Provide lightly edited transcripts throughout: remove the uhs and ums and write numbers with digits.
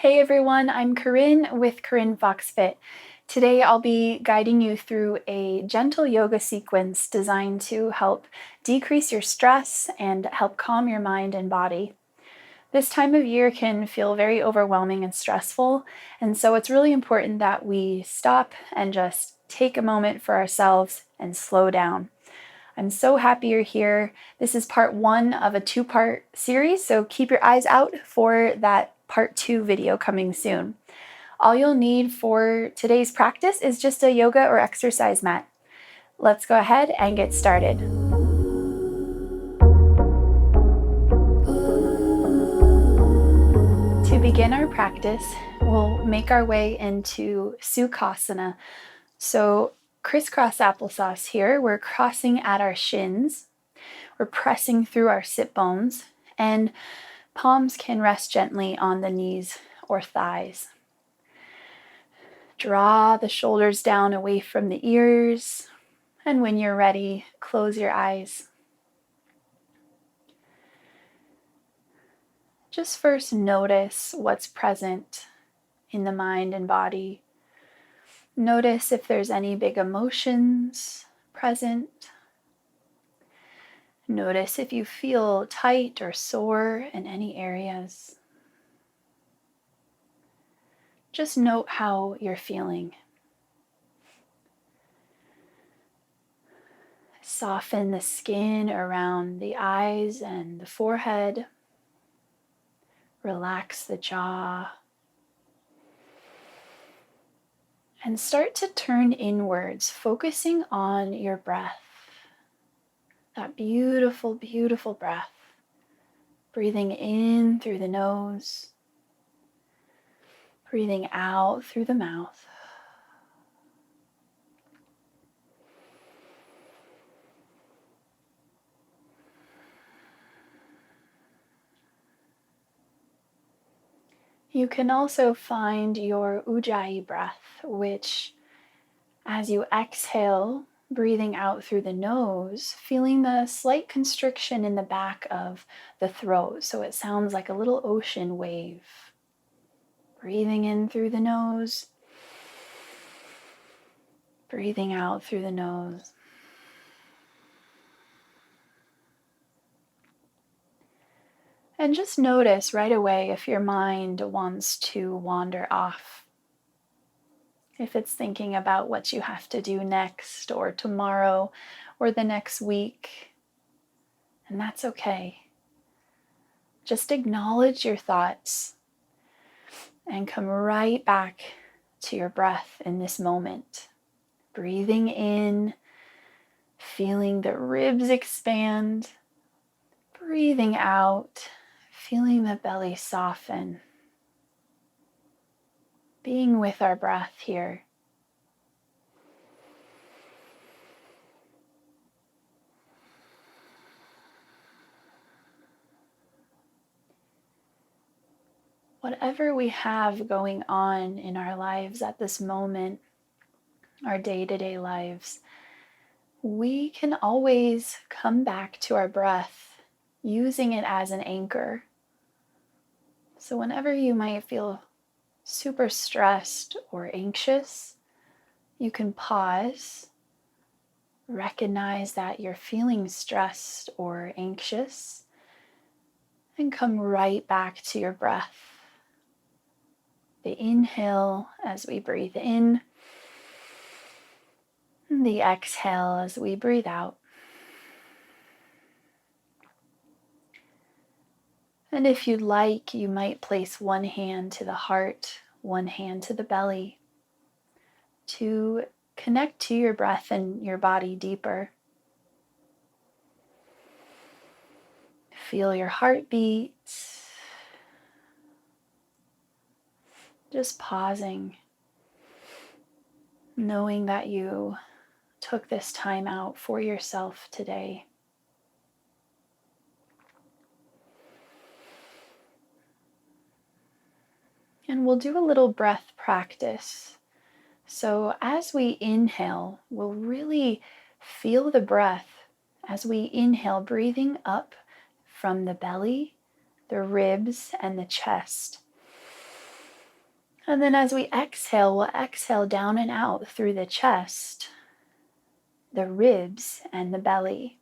Hey everyone, I'm Corrin with Corrin FoxFit. Today I'll be guiding you through a gentle yoga sequence designed to help decrease your stress and help calm your mind and body. This time of year can feel very overwhelming and stressful, and so it's really important that we stop and just take a moment for ourselves and slow down. I'm so happy you're here. This is part 1 of a 2-part series, so keep your eyes out for that part 2 video coming soon. All you'll need for today's practice is just a yoga or exercise mat. Let's go ahead and get started. To begin our practice, we'll make our way into Sukhasana. So crisscross applesauce here. We're crossing at our shins. We're pressing through our sit bones, and palms can rest gently on the knees or thighs. Draw the shoulders down away from the ears, and when you're ready, close your eyes. Just first notice what's present in the mind and body. Notice if there's any big emotions present. Notice if you feel tight or sore in any areas. Just note how you're feeling. Soften the skin around the eyes and the forehead. Relax the jaw. And start to turn inwards, focusing on your breath. That beautiful, beautiful breath. Breathing in through the nose. Breathing out through the mouth. You can also find your Ujjayi breath, which, as you exhale, breathing out through the nose, feeling the slight constriction in the back of the throat, so it sounds like a little ocean wave. Breathing in through the nose, breathing out through the nose. And just notice right away if your mind wants to wander off. If it's thinking about what you have to do next or tomorrow or the next week. And that's okay. Just acknowledge your thoughts and come right back to your breath in this moment. Breathing in, feeling the ribs expand. Breathing out, feeling the belly soften. Being with our breath here. Whatever we have going on in our lives at this moment, our day-to-day lives, we can always come back to our breath using it as an anchor. So whenever you might feel super stressed or anxious, you can pause, recognize that you're feeling stressed or anxious, and come right back to your breath. The inhale as we breathe in, and the exhale as we breathe out. And if you'd like, you might place one hand to the heart, one hand to the belly to connect to your breath and your body deeper. Feel your heartbeat. Just pausing, knowing that you took this time out for yourself today. And we'll do a little breath practice. So as we inhale, we'll really feel the breath as we inhale, breathing up from the belly, the ribs, and the chest. And then as we exhale, we'll exhale down and out through the chest, the ribs, and the belly.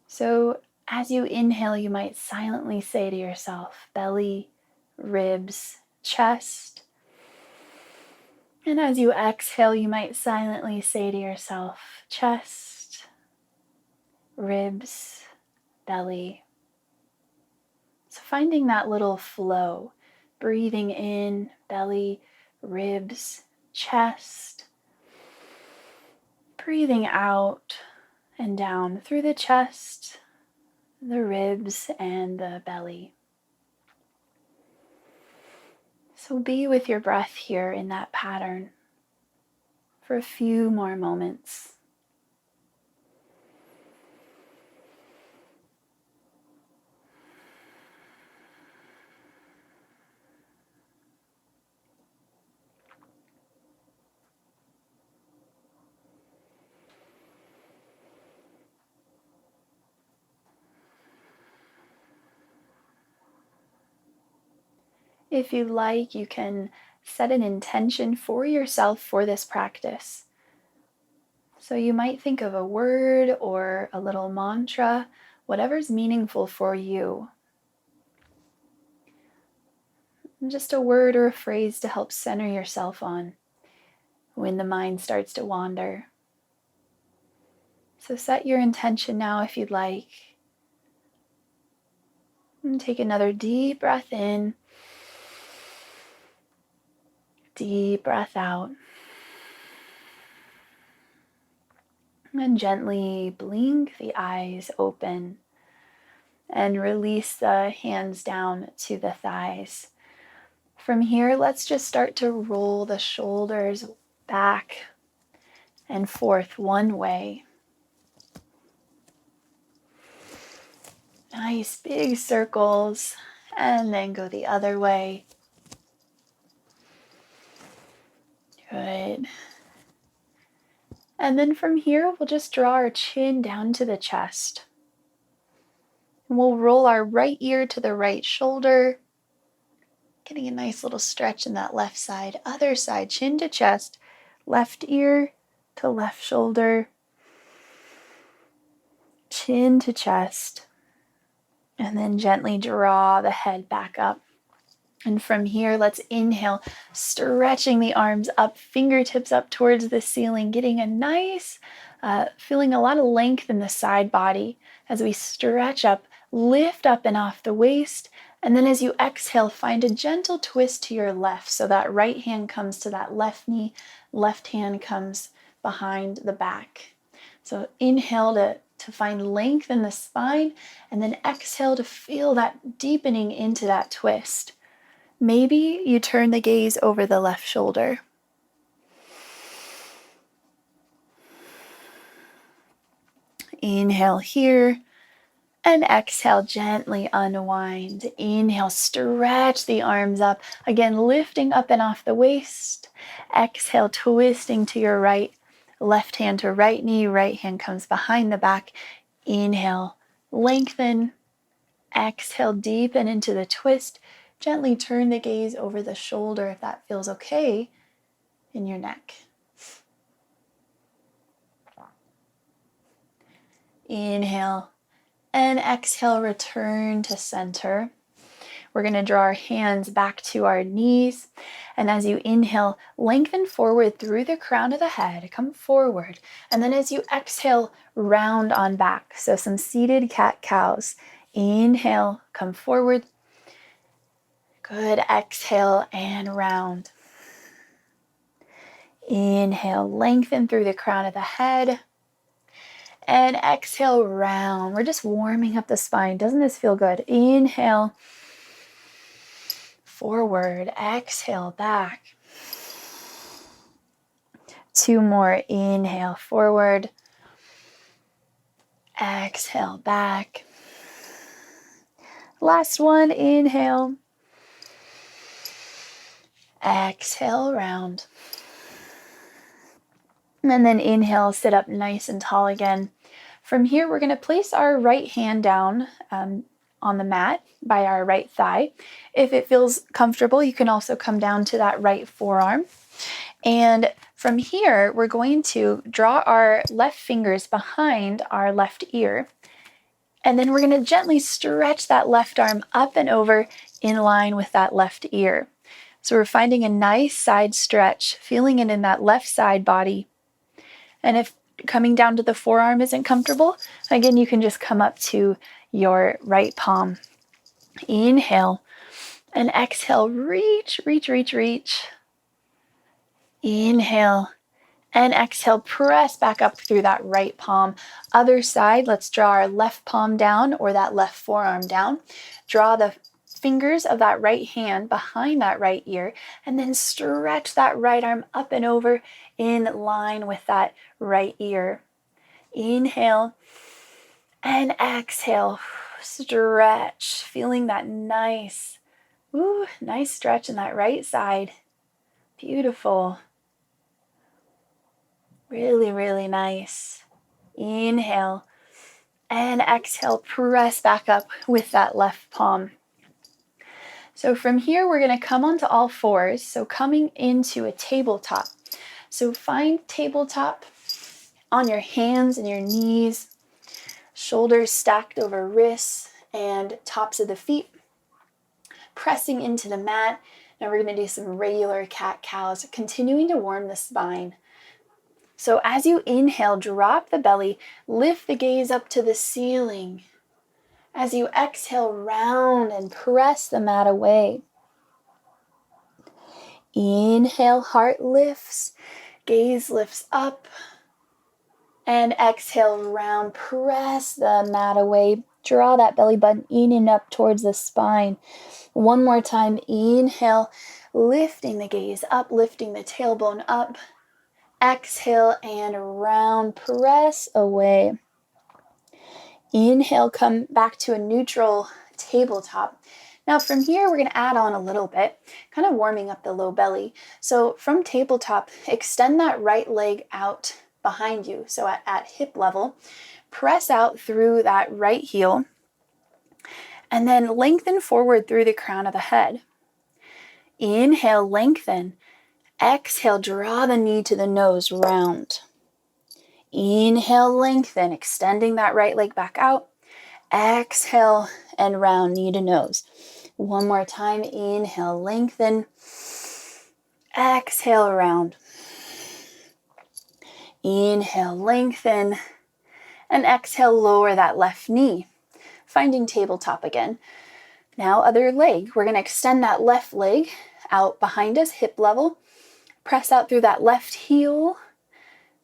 So as you inhale, you might silently say to yourself, belly, ribs, chest. And as you exhale, you might silently say to yourself, chest, ribs, belly. So finding that little flow, breathing in, belly, ribs, chest, breathing out and down through the chest, the ribs, and the belly. So be with your breath here in that pattern for a few more moments. If you like, you can set an intention for yourself for this practice. So you might think of a word or a little mantra, whatever's meaningful for you. Just a word or a phrase to help center yourself on when the mind starts to wander. So set your intention now if you'd like. And take another deep breath in. Deep breath out. And gently blink the eyes open and release the hands down to the thighs. From here, let's just start to roll the shoulders back and forth one way. Nice big circles, and then go the other way. Good. And then from here, we'll just draw our chin down to the chest. And we'll roll our right ear to the right shoulder, getting a nice little stretch in that left side. Other side, chin to chest, left ear to left shoulder, chin to chest, and then gently draw the head back up. And from here, let's inhale, stretching the arms up, fingertips up towards the ceiling, getting a nice, feeling a lot of length in the side body as we stretch up, lift up and off the waist. And then as you exhale, find a gentle twist to your left. So that right hand comes to that left knee, left hand comes behind the back. So inhale to find length in the spine, and then exhale to feel that deepening into that twist. Maybe you turn the gaze over the left shoulder. Inhale here, and exhale, gently unwind. Inhale, stretch the arms up. Again, lifting up and off the waist. Exhale, twisting to your right. Left hand to right knee, right hand comes behind the back. Inhale, lengthen. Exhale, deepen into the twist. Gently turn the gaze over the shoulder if that feels okay in your neck. Inhale and exhale, return to center. We're going to draw our hands back to our knees. And as you inhale, lengthen forward through the crown of the head. Come forward. And then as you exhale, round on back. So some seated cat-cows. Inhale, come forward. Good. Exhale and round. Inhale, lengthen through the crown of the head. And exhale, round. We're just warming up the spine. Doesn't this feel good? Inhale, forward. Exhale, back. 2 more. Inhale, forward. Exhale, back. Last one. Inhale. Exhale, round. And then inhale, sit up nice and tall again. From here, we're going to place our right hand down on the mat by our right thigh. If it feels comfortable, you can also come down to that right forearm. And from here, we're going to draw our left fingers behind our left ear. And then we're going to gently stretch that left arm up and over in line with that left ear. So we're finding a nice side stretch, feeling it in that left side body. And if coming down to the forearm isn't comfortable, again, you can just come up to your right palm. Inhale and exhale, reach, reach, reach, reach. Inhale and exhale, press back up through that right palm. Other side, let's draw our left palm down or that left forearm down. Draw the fingers of that right hand behind that right ear, and then stretch that right arm up and over in line with that right ear. Inhale and exhale, stretch, feeling that nice stretch in that right side. Beautiful. Really, really nice. Inhale and exhale, press back up with that left palm. So from here, we're going to come onto all fours. So coming into a tabletop. So find tabletop on your hands and your knees, shoulders stacked over wrists and tops of the feet, pressing into the mat. Now we're going to do some regular cat-cows, continuing to warm the spine. So as you inhale, drop the belly, lift the gaze up to the ceiling. As you exhale, round and press the mat away. Inhale, heart lifts, gaze lifts up. And exhale, round, press the mat away. Draw that belly button in and up towards the spine. One more time, inhale, lifting the gaze up, lifting the tailbone up. Exhale and round, press away. Inhale, come back to a neutral tabletop. Now from here, we're going to add on a little bit, kind of warming up the low belly. So from tabletop, extend that right leg out behind you. So at hip level, press out through that right heel, and then lengthen forward through the crown of the head. Inhale, lengthen. Exhale, draw the knee to the nose, round. Inhale, lengthen, extending that right leg back out. Exhale and round, knee to nose. One more time, inhale, lengthen. Exhale, round. Inhale, lengthen. And exhale, lower that left knee. Finding tabletop again. Now, other leg. We're going to extend that left leg out behind us, hip level. Press out through that left heel.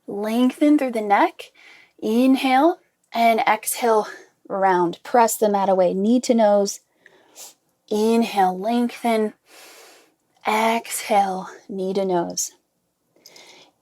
Lengthen through the neck. Inhale and exhale, round. Press the mat away, knee to nose. Inhale, lengthen. Exhale, knee to nose.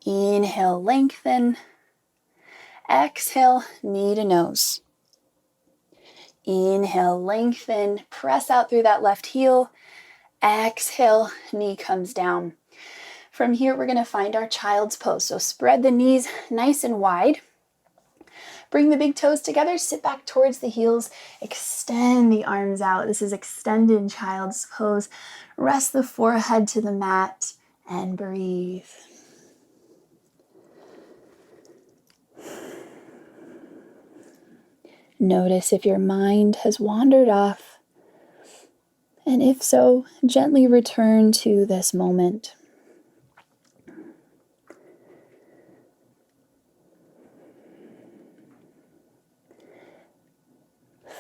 Inhale, lengthen. Exhale, knee to nose. Inhale, lengthen. Press out through that left heel. Exhale, knee comes down. From here, we're going to find our child's pose. So spread the knees nice and wide. Bring the big toes together, sit back towards the heels, extend the arms out. This is extended child's pose. Rest the forehead to the mat and breathe. Notice if your mind has wandered off, and if so, gently return to this moment.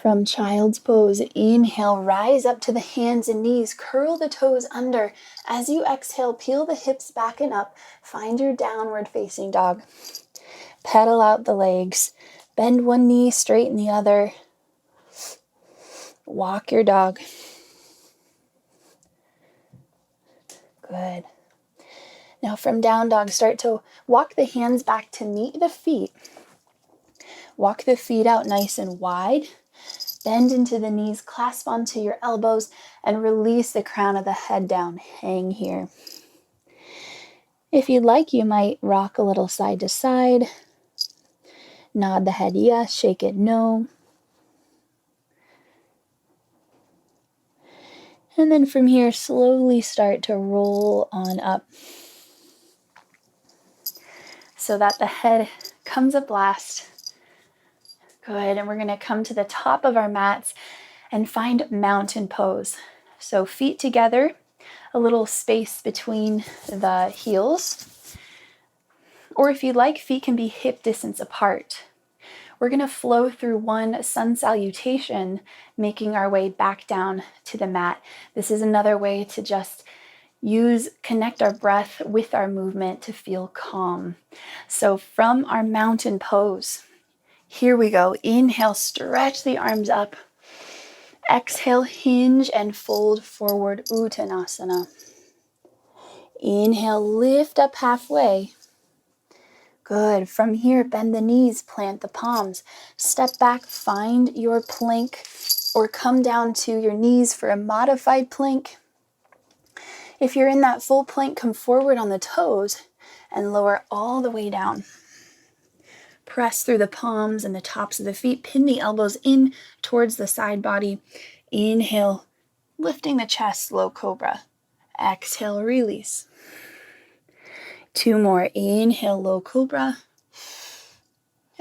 From child's pose, inhale, rise up to the hands and knees, curl the toes under. As you exhale, peel the hips back and up. Find your downward facing dog. Pedal out the legs. Bend one knee, straighten the other. Walk your dog. Good. Now from down dog, start to walk the hands back to meet the feet. Walk the feet out nice and wide. Bend into the knees, clasp onto your elbows, and release the crown of the head down. Hang here. If you'd like, you might rock a little side to side. Nod the head yes, shake it no. And then from here, slowly start to roll on up so that the head comes up last. Good, and we're going to come to the top of our mats and find mountain pose. So feet together, a little space between the heels. Or if you'd like, feet can be hip distance apart. We're going to flow through one sun salutation, making our way back down to the mat. This is another way to just connect our breath with our movement to feel calm. So from our mountain pose, here we go. Inhale, stretch the arms up. Exhale, hinge and fold forward, Uttanasana. Inhale, lift up halfway. Good. From here, bend the knees, plant the palms. Step back, find your plank, or come down to your knees for a modified plank. If you're in that full plank, come forward on the toes and lower all the way down. Press through the palms and the tops of the feet. Pin the elbows in towards the side body. Inhale, lifting the chest, low cobra. Exhale, release. 2 more. Inhale, low cobra.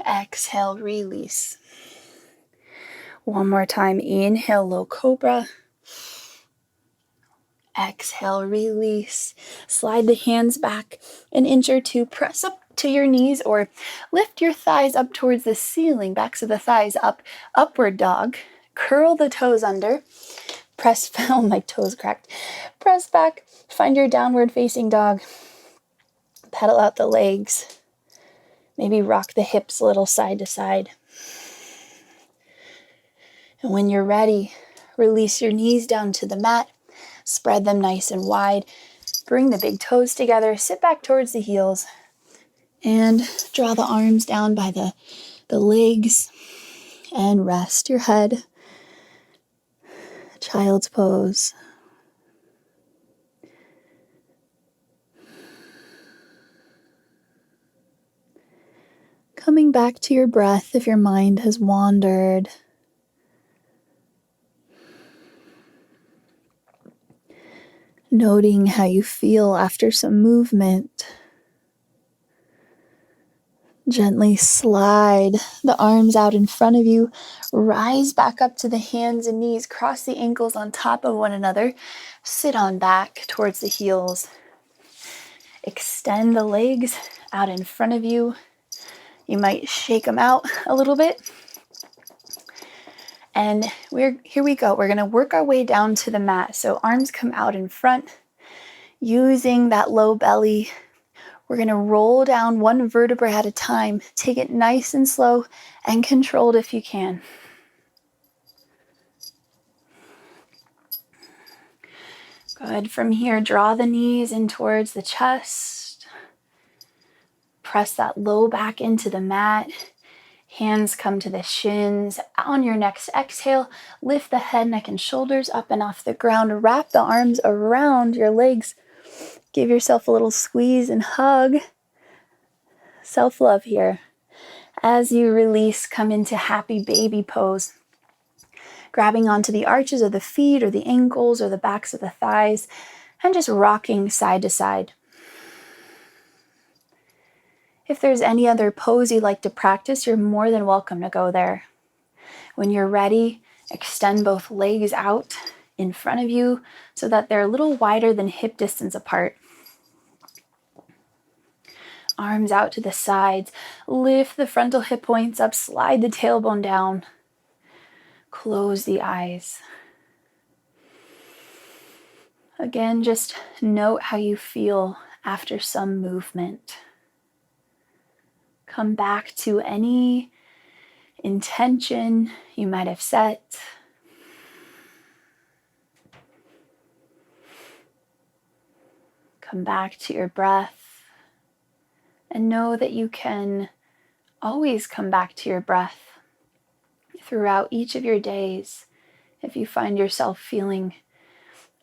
Exhale, release. 1 more time. Inhale, low cobra. Exhale, release. Slide the hands back an inch or 2. Press up to your knees or lift your thighs up towards the ceiling. Backs of the thighs up. Upward dog. Curl the toes under. Press, oh, my toes cracked. Press back. Find your downward facing dog. Pedal out the legs. Maybe rock the hips a little side to side. And when you're ready, release your knees down to the mat. Spread them nice and wide. Bring the big toes together. Sit back towards the heels. And draw the arms down by the legs. And rest your head. Child's pose. Coming back to your breath if your mind has wandered. Noting how you feel after some movement. Gently slide the arms out in front of you. Rise back up to the hands and knees. Cross the ankles on top of one another. Sit on back towards the heels. Extend the legs out in front of you. You might shake them out a little bit. And here we go. We're going to work our way down to the mat. So arms come out in front. Using that low belly, we're going to roll down one vertebra at a time. Take it nice and slow and controlled if you can. Good. From here, draw the knees in towards the chest. Press that low back into the mat. Hands come to the shins. On your next exhale, lift the head, neck, and shoulders up and off the ground. Wrap the arms around your legs. Give yourself a little squeeze and hug. Self-love here. As you release, come into happy baby pose. Grabbing onto the arches of the feet or the ankles or the backs of the thighs and just rocking side to side. If there's any other pose you'd like to practice, you're more than welcome to go there. When you're ready, extend both legs out in front of you so that they're a little wider than hip distance apart. Arms out to the sides. Lift the frontal hip points up. Slide the tailbone down. Close the eyes. Again, just note how you feel after some movement. Come back to any intention you might have set. Come back to your breath and know that you can always come back to your breath throughout each of your days if you find yourself feeling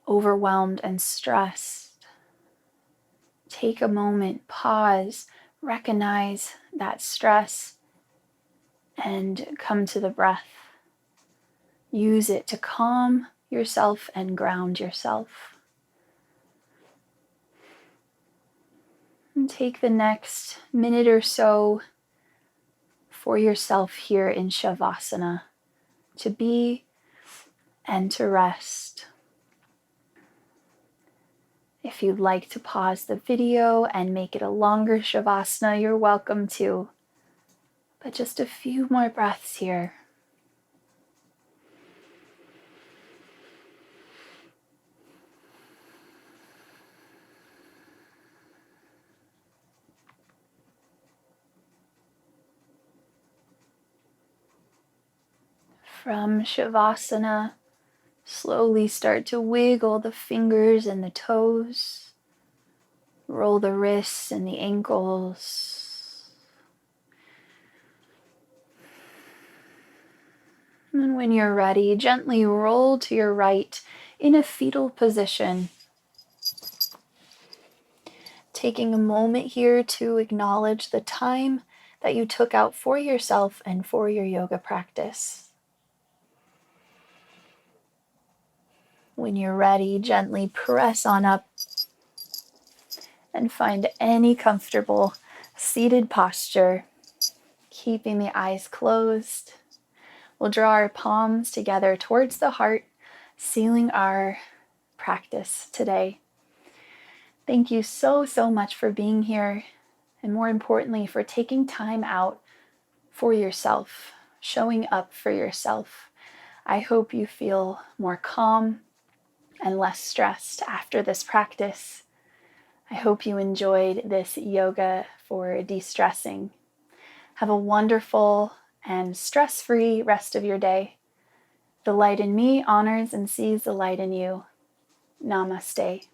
overwhelmed and stressed. Take a moment, pause, recognize that stress, and come to the breath. Use it to calm yourself and ground yourself. And take the next minute or so for yourself here in Shavasana, to be and to rest. If you'd like to pause the video and make it a longer Shavasana, you're welcome to. But just a few more breaths here. From Shavasana, slowly start to wiggle the fingers and the toes. Roll the wrists and the ankles. And when you're ready, gently roll to your right in a fetal position. Taking a moment here to acknowledge the time that you took out for yourself and for your yoga practice. When you're ready, gently press on up and find any comfortable seated posture, keeping the eyes closed. We'll draw our palms together towards the heart, sealing our practice today. Thank you so much for being here, and more importantly, for taking time out for yourself, showing up for yourself. I hope you feel more calm and less stressed after this practice. I hope you enjoyed this yoga for de-stressing. Have a wonderful and stress-free rest of your day. The light in me honors and sees the light in you. Namaste.